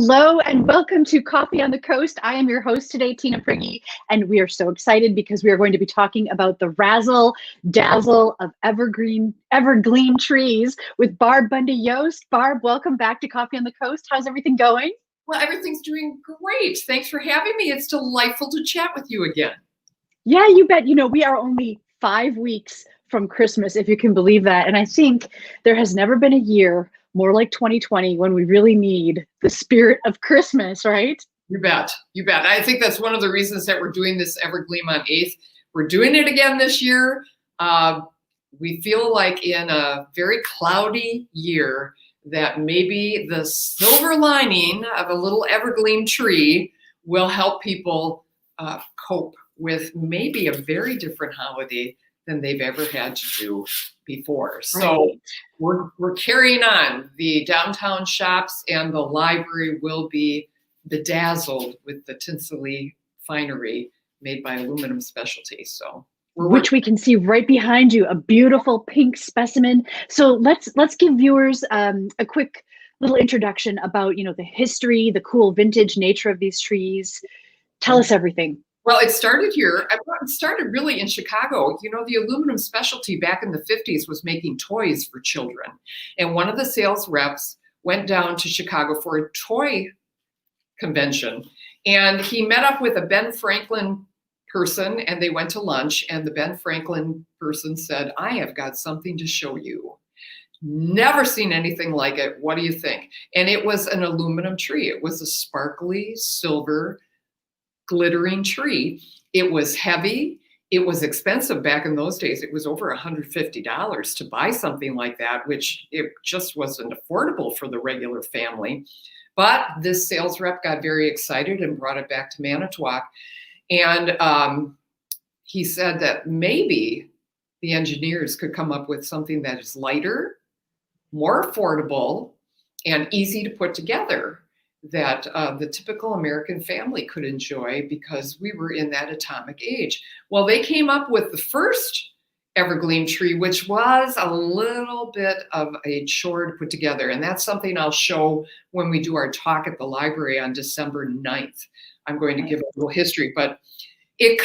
Hello and welcome to Coffee on the Coast. I am your host today, Tina Prigge, and we are so excited because we are going to be talking about the razzle dazzle of evergleam trees with Barb Bundy-Jost. Barb, welcome back to Coffee on the Coast. How's everything going? Well, everything's doing great. Thanks for having me. It's delightful to chat with you again. Yeah, you bet. You know, we are only 5 weeks from Christmas, if you can believe that. And I think there has never been a year more like 2020 when we really need the spirit of Christmas, right? You bet. You bet. I think that's one of the reasons that we're doing this Evergleam on 8th. We're doing it again this year. We feel like in a very cloudy year that maybe the silver lining of a little evergleam tree will help people cope with maybe a very different holiday than they've ever had to do before. So we're carrying on. The downtown shops and the library will be bedazzled with the tinselly finery made by Aluminum Specialty. So which we can see right behind you, a beautiful pink specimen. So let's give viewers a quick little introduction about, the history, the cool vintage nature of these trees. Tell us everything. Well, it started here. It started really in Chicago. The Aluminum Specialty back in the 50s was making toys for children. And one of the sales reps went down to Chicago for a toy convention. And he met up with a Ben Franklin person and they went to lunch. And the Ben Franklin person said, "I have got something to show you. Never seen anything like it. What do you think?" And it was an aluminum tree. It was a sparkly silver glittering tree. It was heavy. It was expensive back in those days. It was over $150 to buy something like that, which it just wasn't affordable for the regular family. But this sales rep got very excited and brought it back to Manitowoc. And he said that maybe the engineers could come up with something that is lighter, more affordable, and easy to put together that the typical American family could enjoy because we were in that atomic age. Well, they came up with the first evergleam tree, which was a little bit of a chore to put together. And that's something I'll show when we do our talk at the library on December 9th. I'm going to give a little history, but it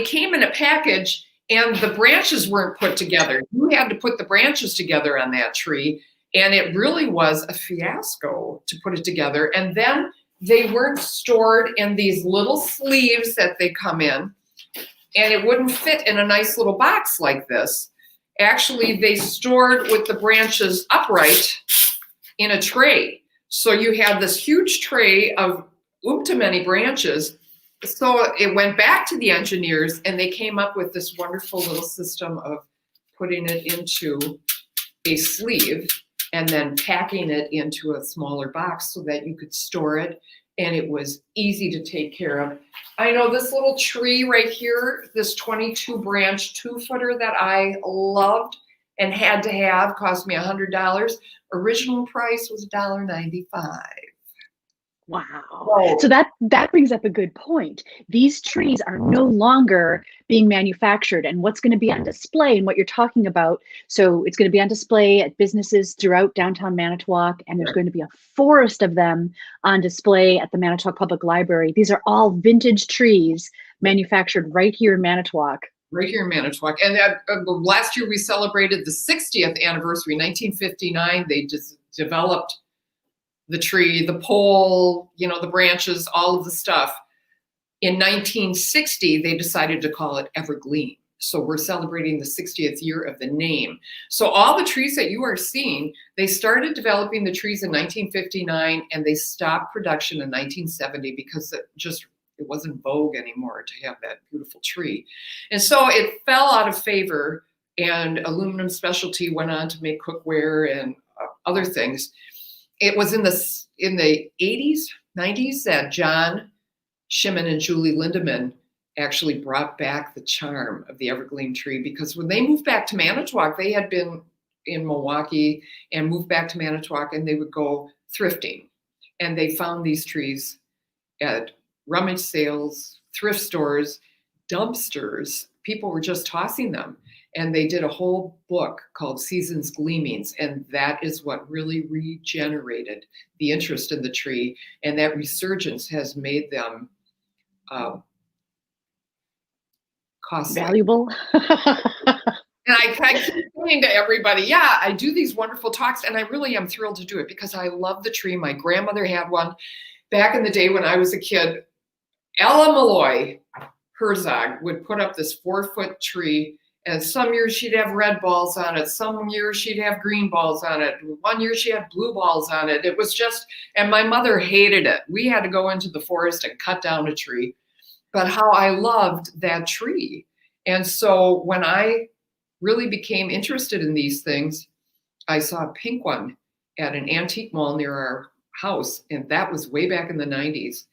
came in a package and the branches weren't put together. You had to put the branches together on that tree. And it really was a fiasco to put it together. And then they weren't stored in these little sleeves that they come in. And it wouldn't fit in a nice little box like this. Actually, they stored with the branches upright in a tray. So you had this huge tray of many branches. So it went back to the engineers and they came up with this wonderful little system of putting it into a sleeve and then packing it into a smaller box so that you could store it. And it was easy to take care of. I know this little tree right here, this 22 branch 2-footer that I loved and had to have, cost me $100. Original price was $1.95. Wow. Whoa. So that brings up a good point. These trees are no longer being manufactured, and what's going to be on display and what you're talking about. So it's going to be on display at businesses throughout downtown Manitowoc, and there's going to be a forest of them on display at the Manitowoc Public Library. These are all vintage trees manufactured right here in Manitowoc. Right here in Manitowoc. And last year we celebrated the 60th anniversary. 1959, they just developed the tree, the pole, the branches, all of the stuff. In 1960, they decided to call it Evergleam. So we're celebrating the 60th year of the name. So all the trees that you are seeing, they started developing the trees in 1959 and they stopped production in 1970 because it wasn't vogue anymore to have that beautiful tree. And so it fell out of favor and Aluminum Specialty went on to make cookware and other things. It was in the 80s, 90s that John Shimon and Julie Lindemann actually brought back the charm of the evergleam tree because when they moved back to Manitowoc, they had been in Milwaukee and moved back to Manitowoc and they would go thrifting. And they found these trees at rummage sales, thrift stores, dumpsters. People were just tossing them. And they did a whole book called Season's Gleamings. And that is what really regenerated the interest in the tree. And that resurgence has made them costly. Valuable. And I keep saying to everybody, yeah, I do these wonderful talks, and I really am thrilled to do it because I love the tree. My grandmother had one back in the day when I was a kid. Ella Malloy Herzog would put up this 4-foot tree, and some years she'd have red balls on it. Some years she'd have green balls on it. One year she had blue balls on it. It was just, and my mother hated it. We had to go into the forest and cut down a tree, but how I loved that tree. And so when I really became interested in these things, I saw a pink one at an antique mall near our house, and that was way back in the 90s.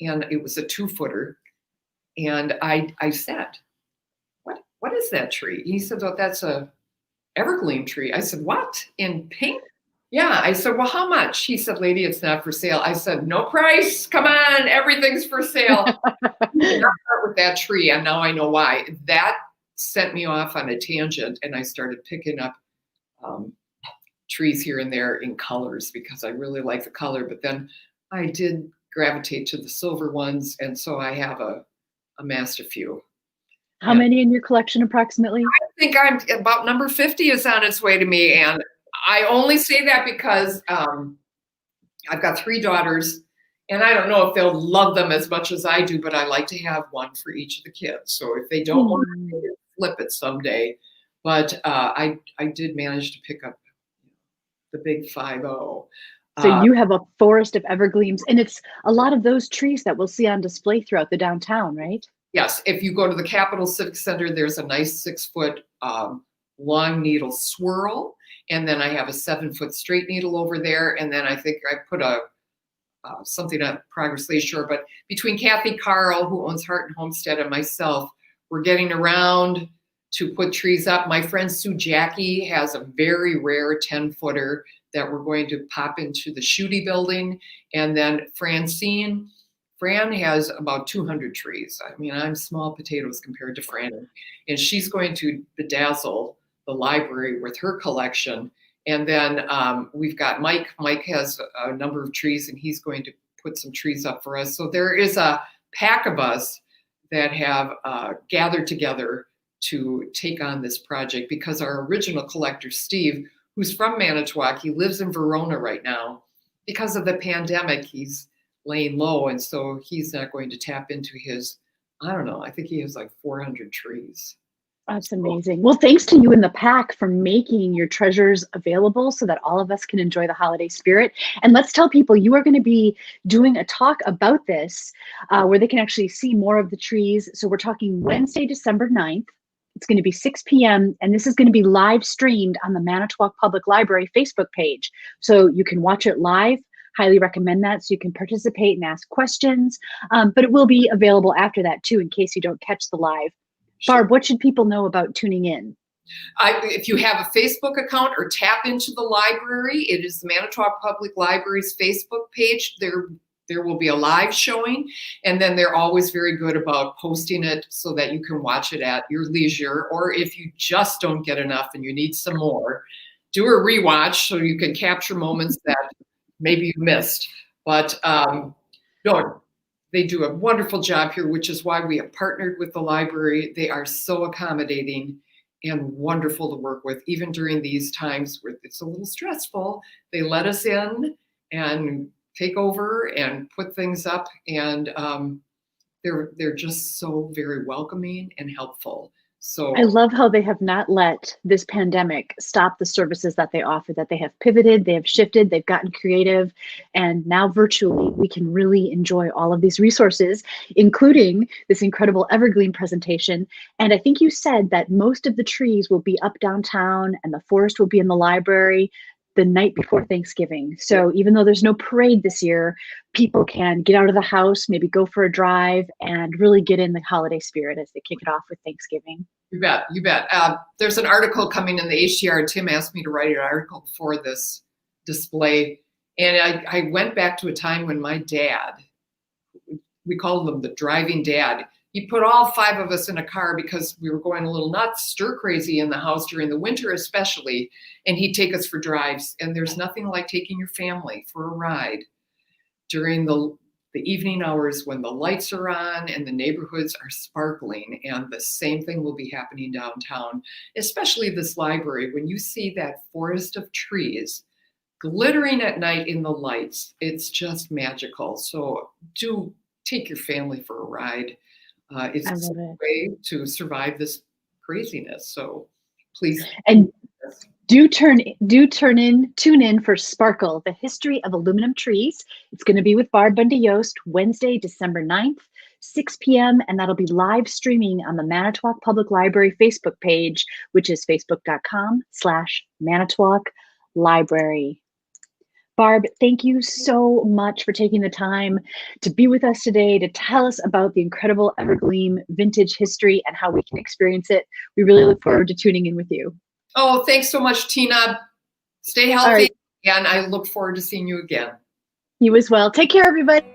And it was a 2-footer. And I said, what is that tree? He said, oh, that's a evergreen tree. I said, what? In pink? Yeah. I said, well, how much? He said, lady, it's not for sale. I said, no price. Come on. Everything's for sale. You cannot start with that tree. And now I know why. That sent me off on a tangent, and I started picking up trees here and there in colors because I really like the color. But then I did gravitate to the silver ones, and so I have amassed a few. How many in your collection approximately? I think I'm about number 50 is on its way to me, and I only say that because I've got 3 daughters, and I don't know if they'll love them as much as I do, but I like to have one for each of the kids. So if they don't want to flip it someday, but I did manage to pick up the big 5-0. So you have a forest of evergreens, and it's a lot of those trees that we'll see on display throughout the downtown, right? Yes, if you go to the Capitol Civic Center, there's a nice 6-foot long needle swirl, and then I have a 7-foot straight needle over there, and then I think I put something on Progress Lakeshore. But between Kathy Carl, who owns Heart and Homestead, and myself, we're getting around to put trees up. My friend Sue Jackie has a very rare 10-footer that we're going to pop into the Schutte building. And then Fran has about 200 trees. I mean, I'm small potatoes compared to Fran. And she's going to bedazzle the library with her collection. And then we've got Mike. Mike has a number of trees, and he's going to put some trees up for us. So there is a pack of us that have gathered together to take on this project because our original collector, Steve, who's from Manitowoc, he lives in Verona right now. Because of the pandemic, he's laying low, and so he's not going to tap into his, I don't know, I think he has like 400 trees. That's amazing. Well, thanks to you and the pack for making your treasures available so that all of us can enjoy the holiday spirit. And let's tell people you are going to be doing a talk about this where they can actually see more of the trees. So we're talking Wednesday, December 9th. It's going to be 6 p.m. and this is going to be live streamed on the Manitowoc Public Library Facebook page. So you can watch it live. Highly recommend that so you can participate and ask questions. But it will be available after that too, in case you don't catch the live. Barb, what should people know about tuning in? If you have a Facebook account or tap into the library, it is the Manitowoc Public Library's Facebook page. There will be a live showing, and then they're always very good about posting it so that you can watch it at your leisure, or if you just don't get enough and you need some more, do a rewatch so you can capture moments that maybe you missed. But no, they do a wonderful job here, which is why we have partnered with the library. They are so accommodating and wonderful to work with, even during these times where it's a little stressful. They let us in and take over and put things up, and they're just so very welcoming and helpful. So I love how they have not let this pandemic stop the services that they offer, that they have pivoted, they have shifted, they've gotten creative, and now virtually we can really enjoy all of these resources, including this incredible evergreen presentation. And I think you said that most of the trees will be up downtown and the forest will be in the library the night before Thanksgiving. So even though there's no parade this year, people can get out of the house, maybe go for a drive, and really get in the holiday spirit as they kick it off with Thanksgiving. You bet, you bet. There's an article coming in the HDR. Tim asked me to write an article for this display. And I went back to a time when my dad, we called him the driving dad. He put all 5 of us in a car because we were going a little nuts, stir crazy in the house during the winter especially, and he'd take us for drives. And there's nothing like taking your family for a ride during the evening hours when the lights are on and the neighborhoods are sparkling. And the same thing will be happening downtown, especially this library. When you see that forest of trees glittering at night in the lights, it's just magical. So do take your family for a ride. It's a way to survive this craziness. So please. And tune in for Sparkle, the History of Aluminum Trees. It's going to be with Barb Bundy-Jost, Wednesday, December 9th, 6 p.m. And that'll be live streaming on the Manitowoc Public Library Facebook page, which is facebook.com/Manitowoc Library. Barb, thank you so much for taking the time to be with us today, to tell us about the incredible Evergleam vintage history and how we can experience it. We really look forward to tuning in with you. Oh, thanks so much, Tina. Stay healthy, right. And I look forward to seeing you again. You as well. Take care, everybody.